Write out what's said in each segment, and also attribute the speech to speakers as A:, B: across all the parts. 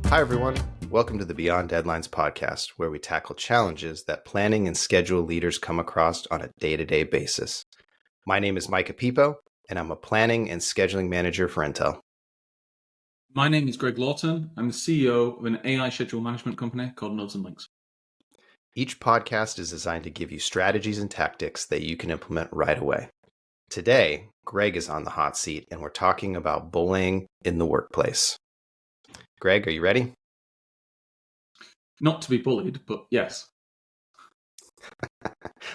A: Hi, everyone. Welcome to the Beyond Deadlines podcast, where we tackle challenges that planning and schedule leaders come across on a day-to-day basis. My name is Micah Piippo, and I'm a planning and scheduling manager for Intel.
B: My name is Lawton. I'm the CEO of an AI schedule management company called Nodes and Links.
A: Each podcast is designed to give you strategies and tactics that you can implement right away. Today, Greg is on the hot seat, and we're talking about bullying in the workplace. Greg, are you ready?
B: Not to be bullied, but yes.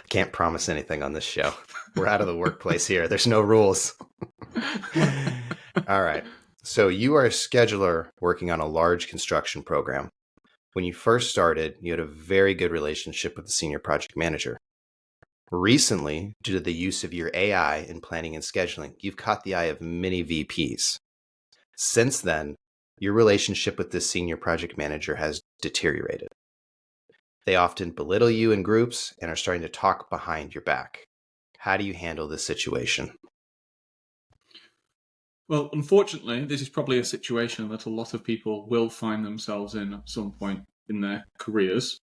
A: Can't promise anything on this show. We're out of the workplace here. There's no rules. All right. So you are a scheduler working on a large construction program. When you first started, you had a very good relationship with the senior project manager. Recently, due to the use of your AI in planning and scheduling, you've caught the eye of many VPs. Since then, your relationship with this senior project manager has deteriorated. They often belittle you in groups and are starting to talk behind your back. How do you handle this situation?
B: Well, unfortunately, this is probably a situation that a lot of people will find themselves in at some point in their careers.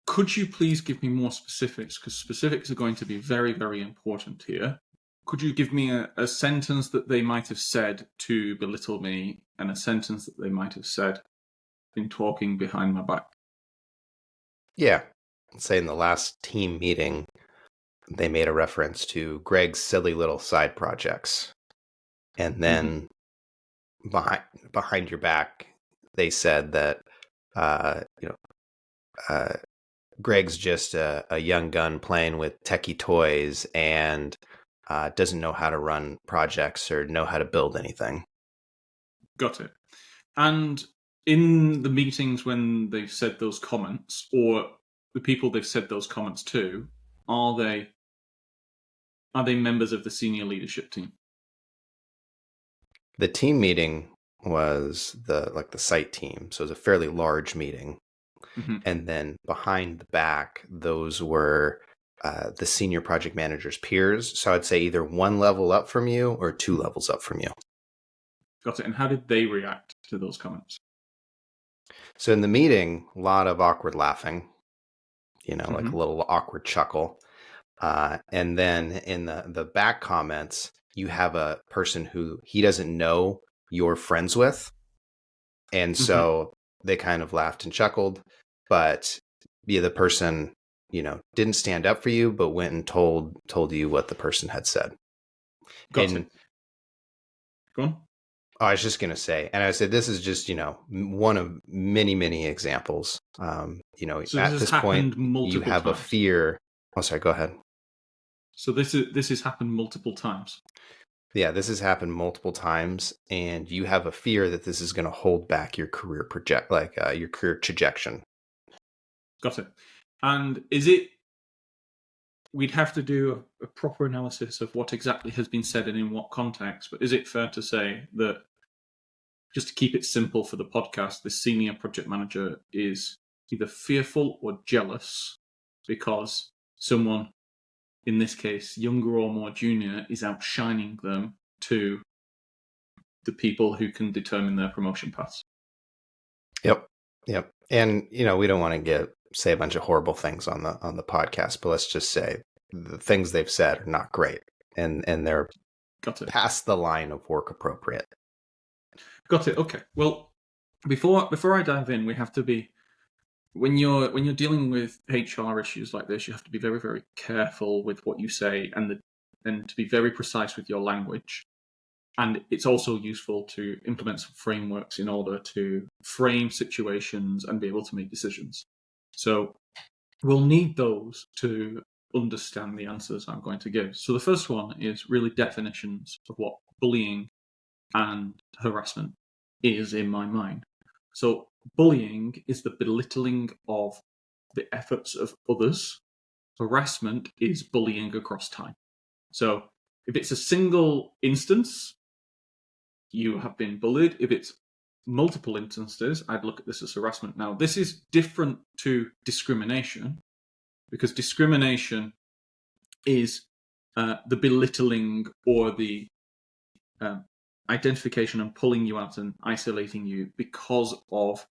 B: Could you please give me more specifics? Because specifics are going to be very, very important here. Could you give me a sentence that they might have said to belittle me and a sentence that they might have said in talking behind my back?
A: Yeah. Say in the last team meeting, they made a reference to Greg's silly little side projects. And then behind your back, they said that, Greg's just a young gun playing with techie toys and doesn't know how to run projects or know how to build anything.
B: Got it. And in the meetings when they've said those comments, or the people they've said those comments to, are they members of the senior leadership team?
A: The team meeting was the site team, so it was a fairly large meeting. Mm-hmm. And then behind the back, those were the senior project manager's peers. So I'd say either one level up from you or two levels up from you.
B: Got it. And how did they react to those comments?
A: So in the meeting, a lot of awkward laughing, like a little awkward chuckle. And then in the back comments, you have a person who he doesn't know you're friends with. And so they kind of laughed and chuckled. But the person, didn't stand up for you, but went and told you what the person had said.
B: Got it. Go on.
A: I was just going to say, and I said, this is just, one of many, many examples. So at this point, you have a fear. Oh, sorry, go ahead.
B: So this has happened multiple times.
A: Yeah, this has happened multiple times, and you have a fear that this is going to hold back your career your career trajectory.
B: Got it. And we'd have to do a proper analysis of what exactly has been said and in what context, but is it fair to say that, just to keep it simple for the podcast, the senior project manager is either fearful or jealous because someone, in this case, younger or more junior, is outshining them to the people who can determine their promotion paths?
A: Yep. And, we don't want to say a bunch of horrible things on the podcast, but let's just say the things they've said are not great, and they're past the line of work appropriate.
B: Got it. Okay. Well, before I dive in, we have to be, when you're dealing with HR issues like this, you have to be very, very careful with what you say and to be very precise with your language. And it's also useful to implement some frameworks in order to frame situations and be able to make decisions. So we'll need those to understand the answers I'm going to give. So the first one is really definitions of what bullying and harassment is in my mind. So bullying is the belittling of the efforts of others. Harassment is bullying across time. So if it's a single instance, you have been bullied. If it's multiple instances, I'd look at this as harassment. Now, this is different to discrimination, because discrimination is the belittling or the identification and pulling you out and isolating you because of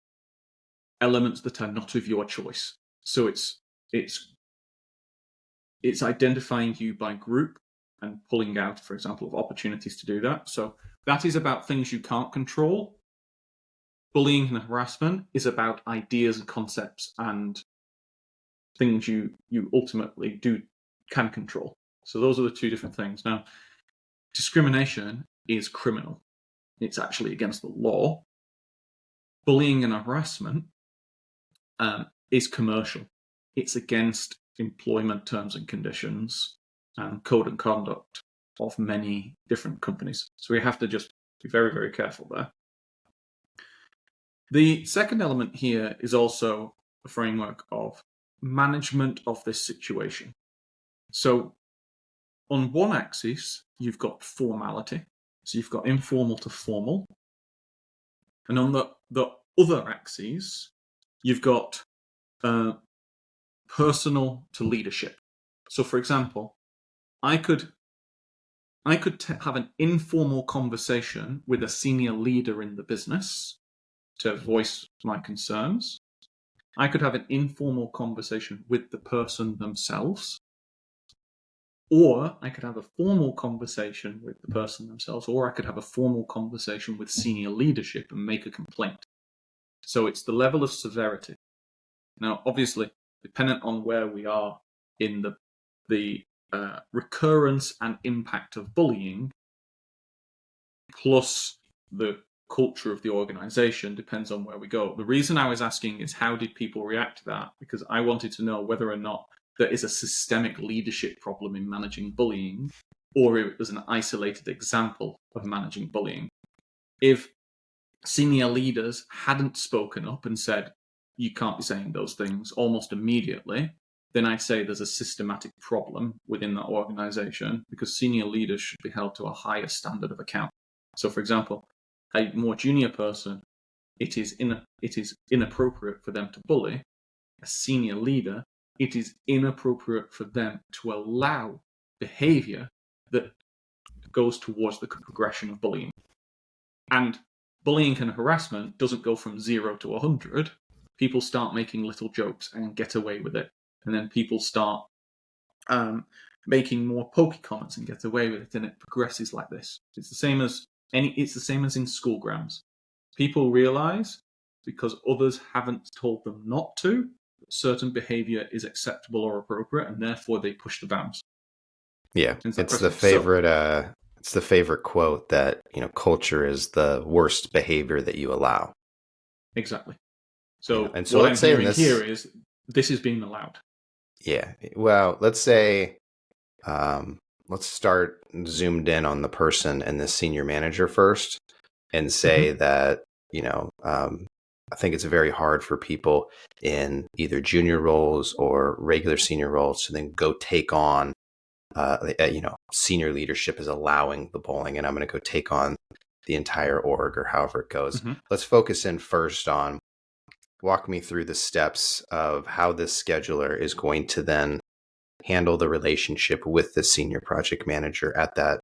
B: elements that are not of your choice. So it's identifying you by group and pulling out, for example, of opportunities to do that. So that is about things you can't control. Bullying and harassment is about ideas and concepts and things you ultimately can control. So those are the two different things. Now, discrimination is criminal. It's actually against the law. Bullying and harassment is commercial. It's against employment terms and conditions and code and conduct of many different companies. So we have to just be very, very careful there. The second element here is also a framework of management of this situation. So on one axis, you've got formality. So you've got informal to formal. And on the other axes, you've got personal to leadership. So for example, I could have an informal conversation with a senior leader in the business to voice my concerns. I could have an informal conversation with the person themselves, or I could have a formal conversation with the person themselves, or I could have a formal conversation with senior leadership and make a complaint. So it's the level of severity. Now, obviously, dependent on where we are in the recurrence and impact of bullying, plus the culture of the organization, depends on where we go. The reason I was asking is how did people react to that? Because I wanted to know whether or not there is a systemic leadership problem in managing bullying, or if it was an isolated example of managing bullying. If senior leaders hadn't spoken up and said, you can't be saying those things almost immediately, then I'd say there's a systematic problem within that organization, because senior leaders should be held to a higher standard of account. So, for example, a more junior person, it is inappropriate for them to bully. A senior leader, it is inappropriate for them to allow behavior that goes towards the progression of bullying. And bullying and harassment doesn't go from 0 to 100. People start making little jokes and get away with it. And then people start making more pokey comments and get away with it. And it progresses like this. It's the same as in school grounds. People realize, because others haven't told them not to, that certain behavior is acceptable or appropriate, and therefore they push the bounds.
A: Yeah, it's the favorite. It's the favorite quote that culture is the worst behavior that you allow.
B: Exactly. So,
A: and so
B: what
A: let's
B: I'm
A: say
B: hearing here is this is being allowed.
A: Yeah. Well, let's say, let's start zoomed in on the person and the senior manager first, and say that I think it's very hard for people in either junior roles or regular senior roles to then go take on. Senior leadership is allowing the bullying, and I'm going to go take on the entire org or however it goes. Let's focus in first on, walk me through the steps of how this scheduler is going to then handle the relationship with the senior project manager at that,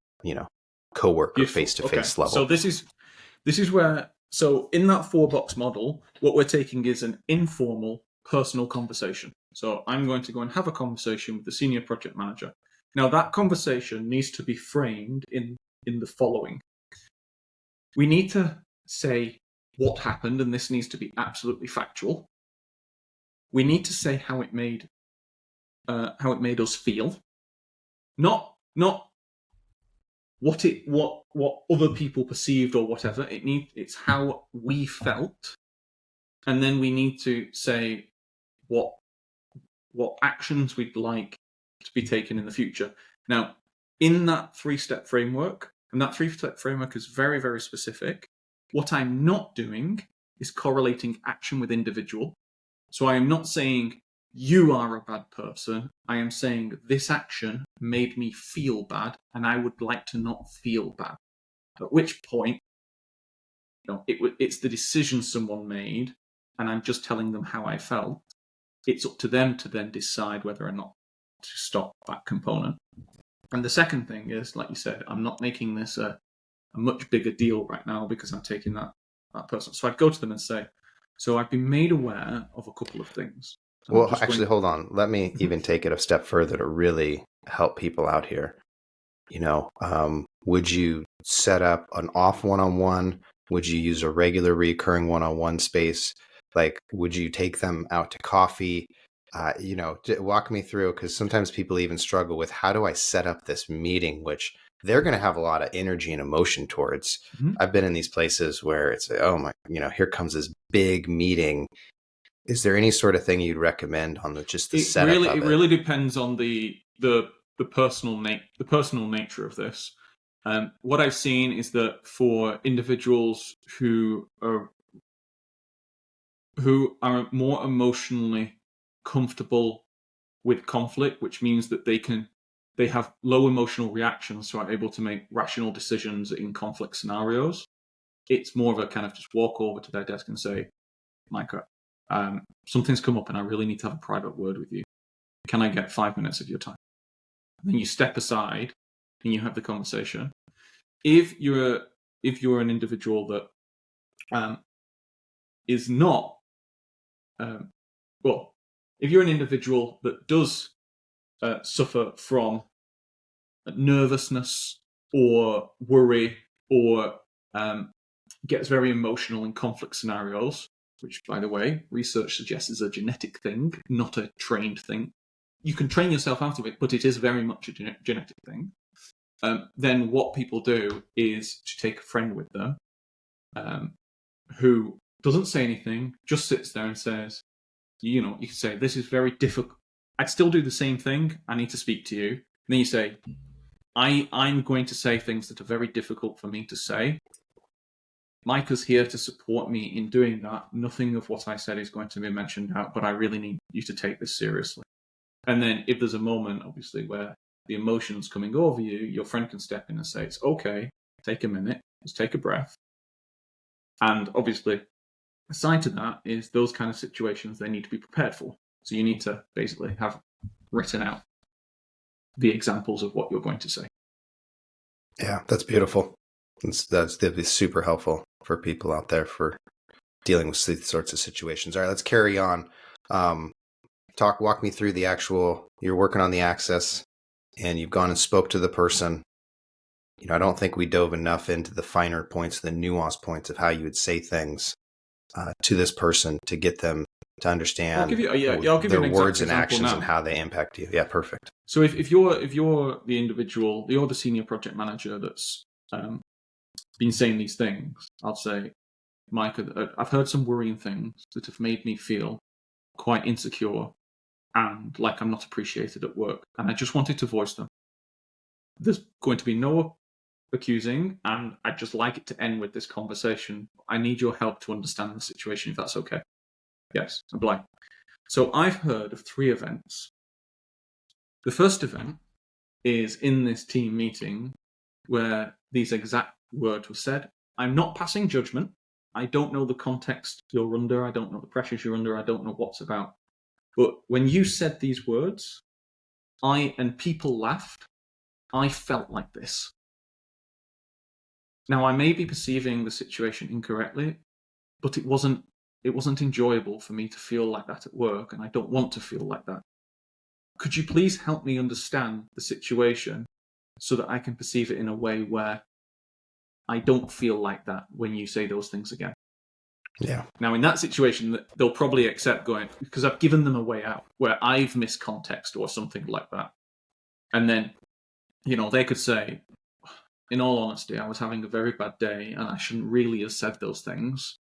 A: coworker face-to-face level.
B: So this is where, so in that 4-box model, what we're taking is an informal personal conversation. So I'm going to go and have a conversation with the senior project manager. Now, that conversation needs to be framed in the following. We need to say what happened, and this needs to be absolutely factual. We need to say how it made us feel, not what other people perceived or whatever. It's how we felt, and then we need to say what actions we'd like to be taken in the future. Now, in that 3-step framework, and that 3-step framework is very, very specific, what I'm not doing is correlating action with individual. So I am not saying you are a bad person. I am saying this action made me feel bad, and I would like to not feel bad. At which point, it's the decision someone made, and I'm just telling them how I felt. It's up to them to then decide whether or not to stop that component. And the second thing is, like you said, I'm not making this a a much bigger deal right now because I'm taking that person. So I'd go to them and say, so I've been made aware of a couple of things.
A: Well, actually, hold on. Let me even take it a step further to really help people out here. Would you set up an off one-on-one? Would you use a regular recurring one-on-one space? Like, would you take them out to coffee? Walk me through, because sometimes people even struggle with, how do I set up this meeting, which they're going to have a lot of energy and emotion towards. I've been in these places where it's, oh my, here comes this big meeting. Is there any sort of thing you'd recommend on just the setup of it?
B: It really depends on the personal nature of this. What I've seen is that for individuals who are more emotionally comfortable with conflict, which means that they have low emotional reactions, so are able to make rational decisions in conflict scenarios. It's more of a kind of just walk over to their desk and say, Micah, something's come up and I really need to have a private word with you. Can I get 5 minutes of your time? And then you step aside and you have the conversation. If you're an individual that is not, if you're an individual that does suffer from nervousness or worry or gets very emotional in conflict scenarios, which, by the way, research suggests is a genetic thing, not a trained thing. You can train yourself out of it, but it is very much a genetic thing. Then what people do is to take a friend with them who doesn't say anything, just sits there and says, you can say, this is very difficult. I'd still do the same thing. I need to speak to you. And then you say, I'm going to say things that are very difficult for me to say. Micah's here to support me in doing that. Nothing of what I said is going to be mentioned out, but I really need you to take this seriously. And then if there's a moment, obviously, where the emotion's coming over you, your friend can step in and say, it's okay, take a minute, just take a breath. And obviously, aside to that is those kind of situations they need to be prepared for. So you need to basically have written out the examples of what you're going to say.
A: Yeah, that's beautiful. That'd be super helpful for people out there for dealing with these sorts of situations. All right, let's carry on. Walk me through you're working on the access and you've gone and spoke to the person. I don't think we dove enough into the finer points, the nuanced points of how you would say things to this person to get them to understand
B: I'll give you
A: their
B: an
A: words and actions
B: now.
A: And how they impact you. Yeah, perfect.
B: So if you're the individual, you're the senior project manager that's been saying these things, I'll say, Micah, I've heard some worrying things that have made me feel quite insecure and like I'm not appreciated at work, and I just wanted to voice them. There's going to be no accusing, and I'd just like it to end with this conversation. I need your help to understand the situation, if that's okay. Yes, I'm blind. So I've heard of 3 events. The first event is in this team meeting where these exact words were said. I'm not passing judgment. I don't know the context you're under. I don't know the pressures you're under. I don't know what's about. But when you said these words, and people laughed, I felt like this. Now, I may be perceiving the situation incorrectly, but it wasn't enjoyable for me to feel like that at work, and I don't want to feel like that. Could you please help me understand the situation so that I can perceive it in a way where I don't feel like that when you say those things again?
A: Yeah.
B: Now, in that situation, they'll probably accept going, because I've given them a way out where I've missed context or something like that. And then, they could say, in all honesty, I was having a very bad day and I shouldn't really have said those things.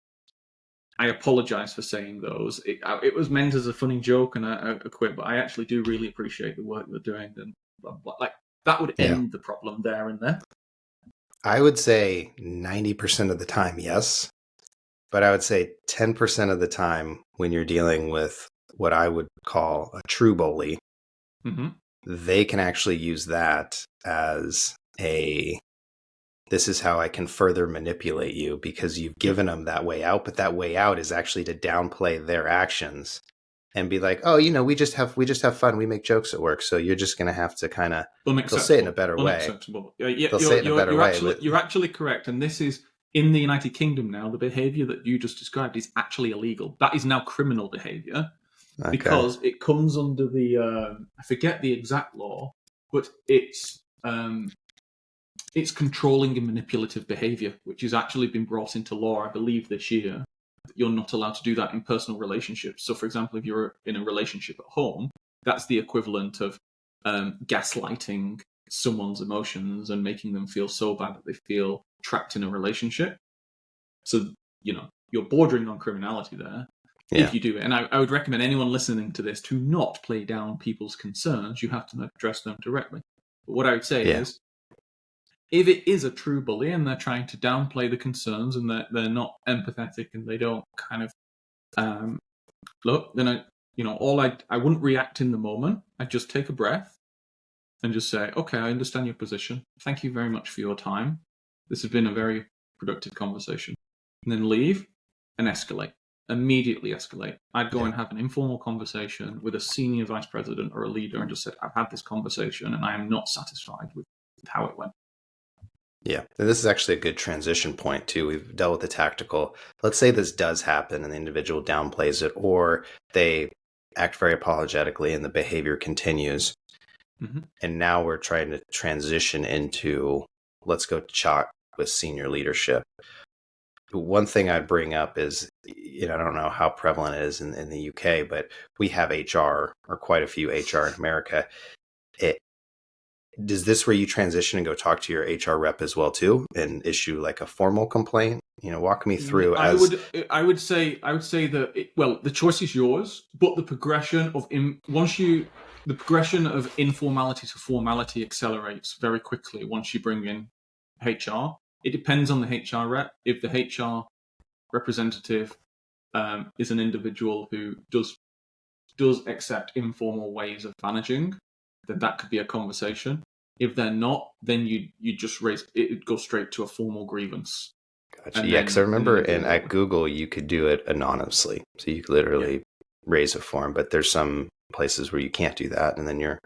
B: I apologize for saying those. It was meant as a funny joke and a quip, but I actually do really appreciate the work you're doing. And blah, blah. Like, that would end the problem there and there.
A: I would say 90% of the time, yes. But I would say 10% of the time when you're dealing with what I would call a true bully, they can actually use that as this is how I can further manipulate you, because you've given them that way out, but that way out is actually to downplay their actions and be like, oh, we just have fun. We make jokes at work. So you're just going to have to kind of, they'll say it in a better way.
B: Unacceptable. Yeah,
A: They'll say it in a better way.
B: You're actually correct. And this is in the United Kingdom now. The behaviour that you just described is actually illegal. That is now criminal behaviour because it comes under the I forget the exact law, but it's controlling and manipulative behaviour, which has actually been brought into law, I believe, this year. You're not allowed to do that in personal relationships. So, for example, if you're in a relationship at home, that's the equivalent of gaslighting someone's emotions and making them feel so bad that they feel trapped in a relationship. So, you're bordering on criminality there if you do it. And I would recommend anyone listening to this to not play down people's concerns. You have to address them directly. But what I would say is, if it is a true bully and they're trying to downplay the concerns and they're not empathetic and they don't kind of look, then I wouldn't react in the moment. I'd just take a breath and just say, okay, I understand your position. Thank you very much for your time. This has been a very productive conversation. And then leave and escalate. Immediately escalate. I'd go and have an informal conversation with a senior vice president or a leader and just say, I've had this conversation and I am not satisfied with how it went.
A: Yeah, and this is actually a good transition point too. We've dealt with the tactical. Let's say this does happen and the individual downplays it, or they act very apologetically and the behavior continues. Mm-hmm. And now we're trying to transition into, let's go chat with senior leadership. One thing I'd bring up is, I don't know how prevalent it is in the UK, but we have HR, or quite a few HR in America. Is this where you transition and go talk to your HR rep as well too, and issue like a formal complaint? Walk me through.
B: I would say that the choice is yours, but the progression of informality to formality accelerates very quickly once you bring in HR. It depends on the HR rep. If the HR representative is an individual who does accept informal ways of managing, then that could be a conversation. If they're not, then you just raise it, goes straight to a formal grievance.
A: Gotcha. Yeah, because I remember at Google you could do it anonymously, so you could literally raise a form. But there's some places where you can't do that, and then you're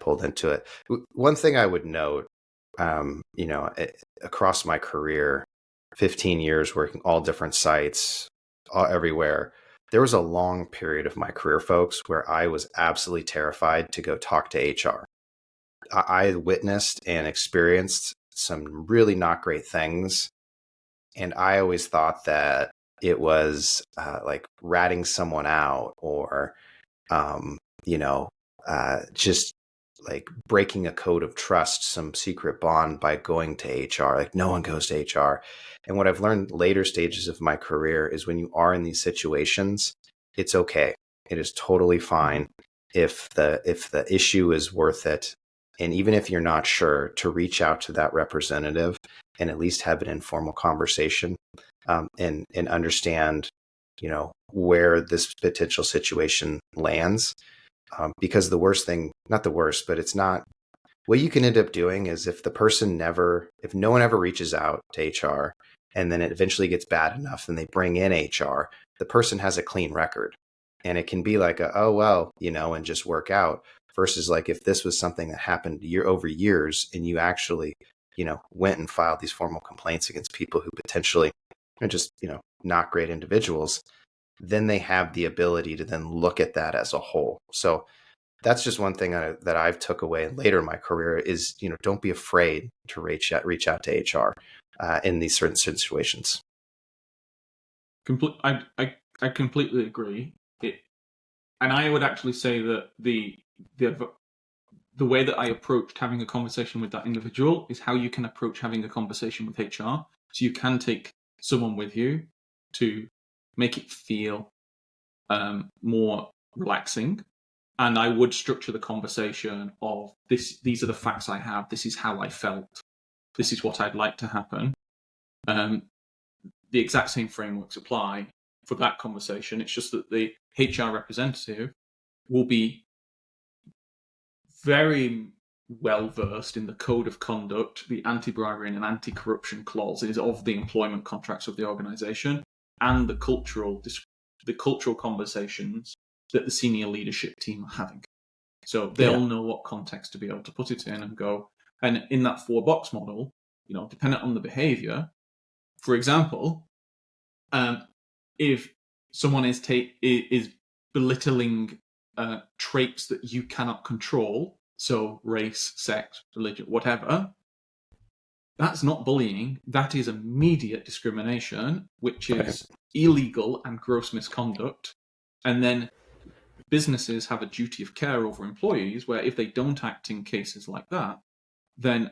A: pulled into it. One thing I would note, across my career, 15 years working all different sites, everywhere. There was a long period of my career, folks, where I was absolutely terrified to go talk to HR. I witnessed and experienced some really not great things. And I always thought that it was like ratting someone out or, just like breaking a code of trust, some secret bond by going to HR. Like no one goes to HR. And what I've learned later stages of my career is when you are in these situations, it's okay. It is totally fine if the issue is worth it. And even if you're not sure, to reach out to that representative and at least have an informal conversation and understand, where this potential situation lands. Because the worst thing, not the worst, but it's not, what you can end up doing is if no one ever reaches out to HR and then it eventually gets bad enough and they bring in HR, the person has a clean record. And it can be like, and just work out. Versus like if this was something that happened over years and you actually, went and filed these formal complaints against people who potentially are just, not great individuals, then they have the ability to then look at that as a whole. So that's just one thing that I've took away later in my career is, don't be afraid to reach out to HR in these certain situations.
B: I completely agree. And I would actually say that the way that I approached having a conversation with that individual is how you can approach having a conversation with HR. So you can take someone with you to make it feel more relaxing. And I would structure the conversation of these are the facts I have. This is how I felt. This is what I'd like to happen. The exact same frameworks apply for that conversation. It's just that the HR representative will be very well versed in the code of conduct, the anti-bribery and anti-corruption clauses of the employment contracts of the organization, and the cultural conversations that the senior leadership team are having. So they'll know what context to be able to put it in and go. And in that 4-box model, dependent on the behavior, for example, if someone is belittling traits that you cannot control, so race, sex, religion, whatever, that's not bullying. That is immediate discrimination, which is illegal and gross misconduct. And then businesses have a duty of care over employees, where if they don't act in cases like that, then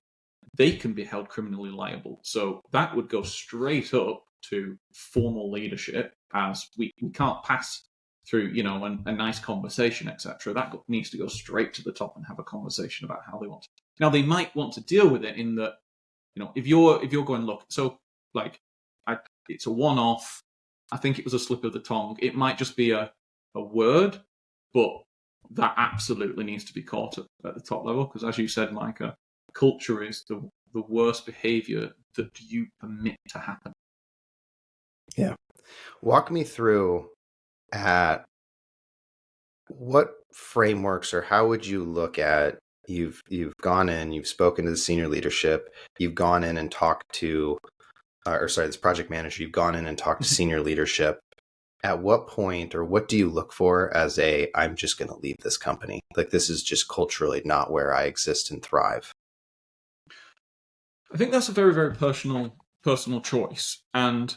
B: they can be held criminally liable. So that would go straight up to formal leadership, as we can't pass through, a nice conversation, etc. That needs to go straight to the top and have a conversation about how they want to. Now, they might want to deal with it in that, if you're going, look, so like, it's a one-off. I think it was a slip of the tongue. It might just be a word, but that absolutely needs to be caught at the top level, because as you said, Micah, culture is the worst behavior that you permit to happen.
A: Yeah. Walk me through at what frameworks, or how would you look at, you've gone in, you've spoken to the senior leadership, you've gone in and talked to, this project manager, you've gone in and talked to senior leadership. At what point, or what do you look for as I'm just going to leave this company? Like, this is just culturally not where I exist and thrive.
B: I think that's a very, very personal choice. And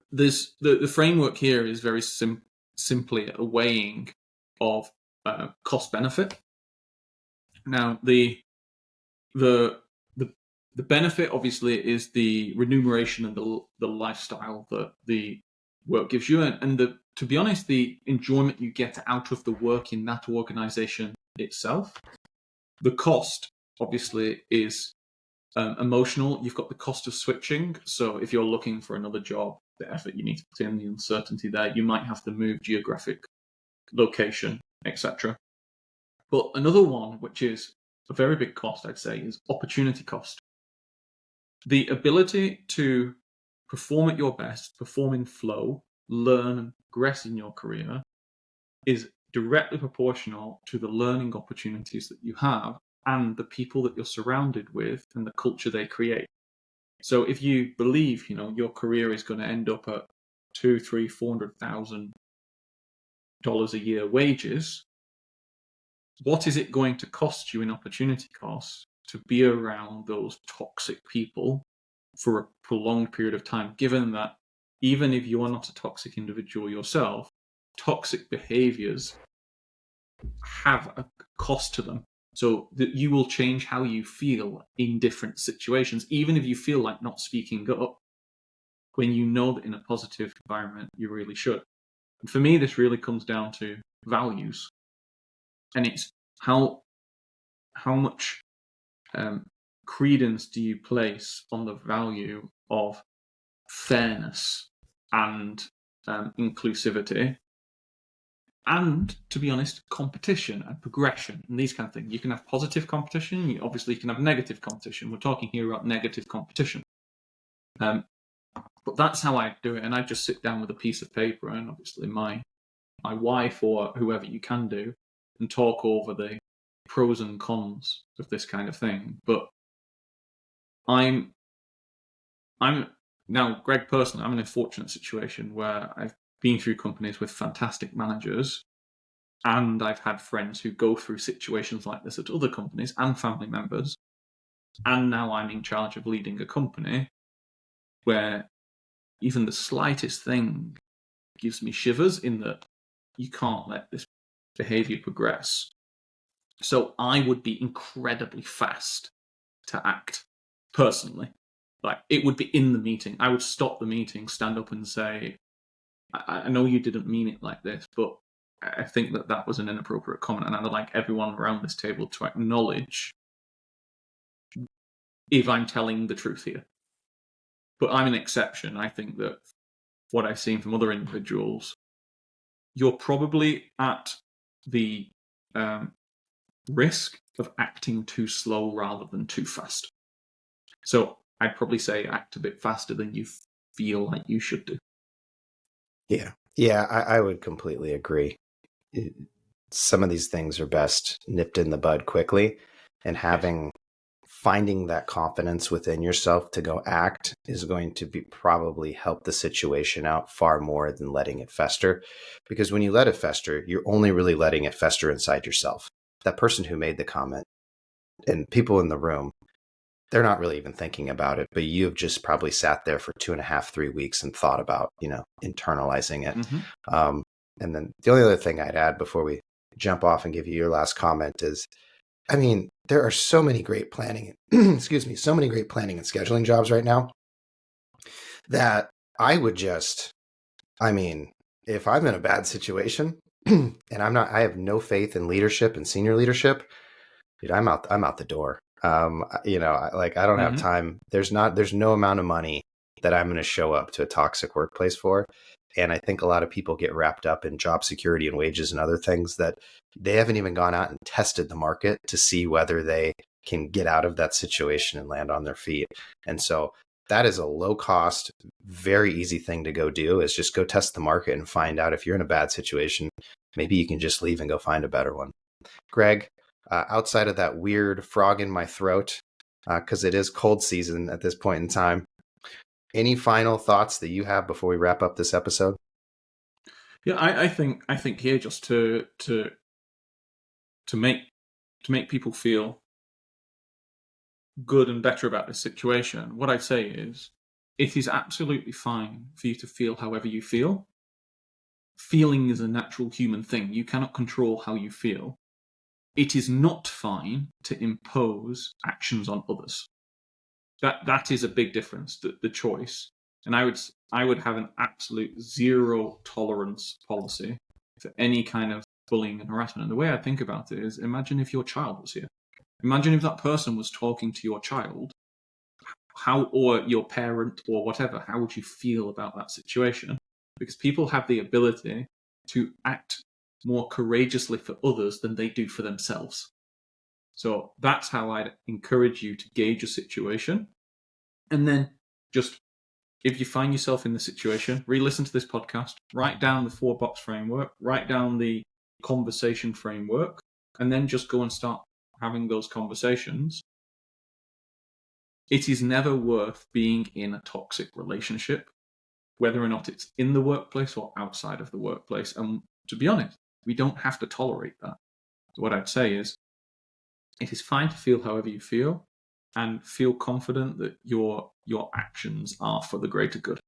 B: there's the framework here is very simply a weighing of cost benefit. Now, the benefit obviously is the remuneration and the lifestyle that the work gives you, and to be honest, the enjoyment you get out of the work in that organization itself. The cost obviously is emotional. You've got the cost of switching. So if you're looking for another job, the effort you need to put in, the uncertainty there, you might have to move geographic location, etc. But another one, which is a very big cost, I'd say, is opportunity cost. The ability to perform at your best, perform in flow, learn and progress in your career is directly proportional to the learning opportunities that you have and the people that you're surrounded with and the culture they create. So if you believe, your career is going to end up at $200,000, $300,000, $400,000 a year wages, what is it going to cost you in opportunity costs to be around those toxic people for a prolonged period of time, given that even if you are not a toxic individual yourself, toxic behaviors have a cost to them. So that you will change how you feel in different situations, even if you feel like not speaking up, when you know that in a positive environment you really should. And for me, this really comes down to values. And it's how much credence do you place on the value of fairness and inclusivity, and, to be honest, competition and progression and these kind of things. You can have positive competition. You can have negative competition. We're talking here about negative competition. But that's how I do it. And I just sit down with a piece of paper and obviously my wife or whoever you can do, and talk over the pros and cons of this kind of thing. But I'm now, Greg, personally, I'm in a fortunate situation where I've been through companies with fantastic managers, and I've had friends who go through situations like this at other companies and family members. And now I'm in charge of leading a company where even the slightest thing gives me shivers, in that you can't let this behavior progress. So I would be incredibly fast to act personally. Like, it would be in the meeting. I would stop the meeting, stand up and say, I know you didn't mean it like this, but I think that was an inappropriate comment, and I'd like everyone around this table to acknowledge if I'm telling the truth here. But I'm an exception. I think that what I've seen from other individuals, you're probably at the risk of acting too slow rather than too fast. So I'd probably say act a bit faster than you feel like you should do.
A: Yeah, I would completely agree. some of these things are best nipped in the bud quickly, and finding that confidence within yourself to go act is going to be probably help the situation out far more than letting it fester. Because when you let it fester, you're only really letting it fester inside yourself. That person who made the comment and people in the room, they're not really even thinking about it, but you've just probably sat there for 2.5, 3 weeks and thought about, internalizing it.
B: Mm-hmm.
A: And then the only other thing I'd add before we jump off and give you your last comment is, there are so many great planning, so many great planning and scheduling jobs right now that I would just, if I'm in a bad situation and I have no faith in leadership and senior leadership, dude, I'm out the door. I don't have time. There's no amount of money that I'm going to show up to a toxic workplace for. And I think a lot of people get wrapped up in job security and wages and other things that they haven't even gone out and tested the market to see whether they can get out of that situation and land on their feet. And so that is a low cost, very easy thing to go do, is just go test the market and find out if you're in a bad situation, maybe you can just leave and go find a better one. Greg, outside of that weird frog in my throat, because it is cold season at this point in time, any final thoughts that you have before we wrap up this episode?
B: Yeah, I think here, just to make people feel good and better about this situation, what I'd say is it is absolutely fine for you to feel however you feel. Feeling is a natural human thing. You cannot control how you feel. It is not fine to impose actions on others. That is a big difference, the choice. And I would have an absolute zero tolerance policy for any kind of bullying and harassment. And the way I think about it is, imagine if your child was here. Imagine if that person was talking to your child, or your parent or whatever, how would you feel about that situation? Because people have the ability to act more courageously for others than they do for themselves. So that's how I'd encourage you to gauge a situation. And then just, if you find yourself in the situation, re-listen to this podcast, write down the 4-box framework, write down the conversation framework, and then just go and start having those conversations. It is never worth being in a toxic relationship, whether or not it's in the workplace or outside of the workplace. And to be honest, we don't have to tolerate that. So what I'd say is, it is fine to feel however you feel, and feel confident that your actions are for the greater good.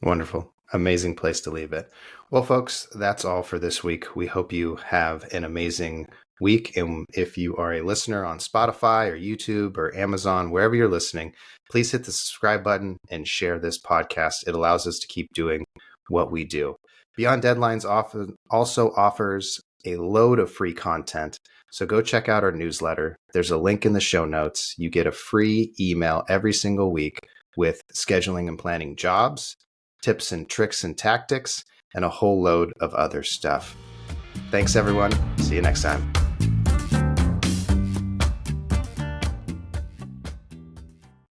A: Wonderful. Amazing place to leave it. Well, folks, that's all for this week. We hope you have an amazing week. And if you are a listener on Spotify or YouTube or Amazon, wherever you're listening, please hit the subscribe button and share this podcast. It allows us to keep doing what we do. Beyond Deadlines also offers a load of free content. So go check out our newsletter. There's a link in the show notes. You get a free email every single week with scheduling and planning jobs, tips and tricks and tactics, and a whole load of other stuff. Thanks, everyone. See you next time.